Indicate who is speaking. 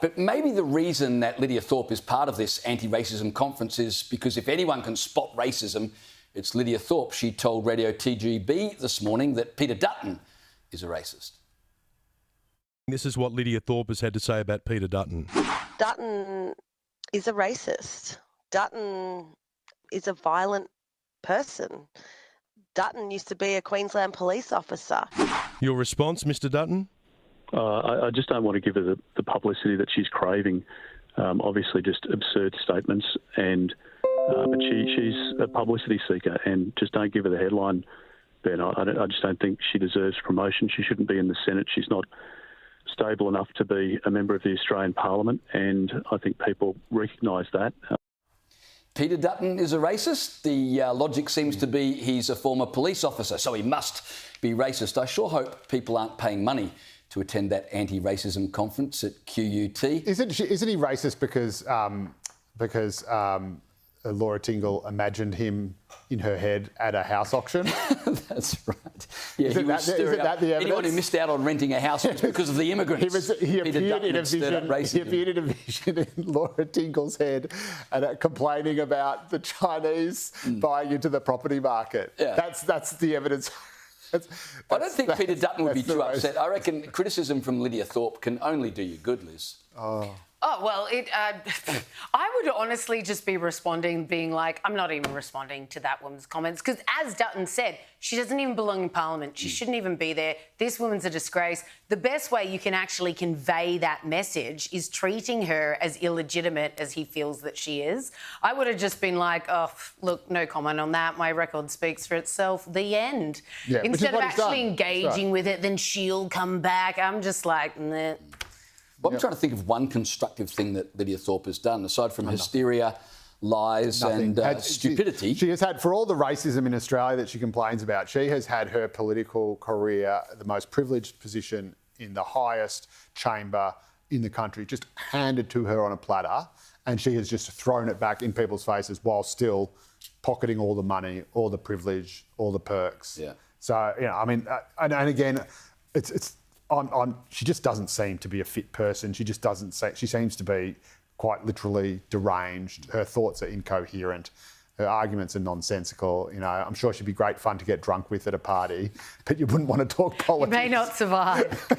Speaker 1: But maybe the reason that Lidia Thorpe is part of this anti-racism conference is because if anyone can spot racism, it's Lidia Thorpe. She told Radio TGB this morning that Peter Dutton is a racist.
Speaker 2: This is what Lidia Thorpe has had to say about Peter Dutton.
Speaker 3: Dutton is a racist. Dutton is a violent person. Dutton used to be a Queensland police officer.
Speaker 2: Your response, Mr Dutton?
Speaker 4: I just don't want to give her the publicity that she's craving. Obviously, just absurd statements, but she's a publicity seeker, and just don't give her the headline, Ben. I just don't think she deserves promotion. She shouldn't be in the Senate. She's not stable enough to be a member of the Australian Parliament, and I think people recognise that.
Speaker 1: Peter Dutton is a racist. The logic seems to be he's a former police officer, so he must be racist. I sure hope people aren't paying money to attend that anti-racism conference at QUT.
Speaker 5: Isn't he racist because Laura Tingle imagined him in her head at a house auction?
Speaker 1: That's right. Yeah,
Speaker 5: isn't that the evidence?
Speaker 1: Anyone who missed out on renting a house was because of the immigrants.
Speaker 5: He appeared in a vision in Laura Tingle's head and complaining about the Chinese buying into the property market. Yeah. That's the evidence.
Speaker 1: I don't think Peter Dutton would be too upset. I reckon criticism from Lidia Thorpe can only do you good, Liz.
Speaker 6: Oh, well, I would honestly just be responding, being like, I'm not even responding to that woman's comments, because as Dutton said, she doesn't even belong in Parliament. She shouldn't even be there. This woman's a disgrace. The best way you can actually convey that message is treating her as illegitimate as he feels that she is. I would have just been like, oh, look, no comment on that. My record speaks for itself. The end. Yeah, instead of actually engaging with it, then she'll come back. I'm just like, nah.
Speaker 1: Well, I'm trying to think of one constructive thing that Lidia Thorpe has done, aside from hysteria, lies and stupidity.
Speaker 5: She has had, for all the racism in Australia that she complains about, she has had her political career, the most privileged position in the highest chamber in the country, just handed to her on a platter, and she has just thrown it back in people's faces while still pocketing all the money, all the privilege, all the perks. Yeah. So, I mean, and again, it's she just doesn't seem to be a fit person. She just doesn't say. She seems to be quite literally deranged. Her thoughts are incoherent. Her arguments are nonsensical. I'm sure she'd be great fun to get drunk with at a party, but you wouldn't want to talk politics.
Speaker 6: You may not survive.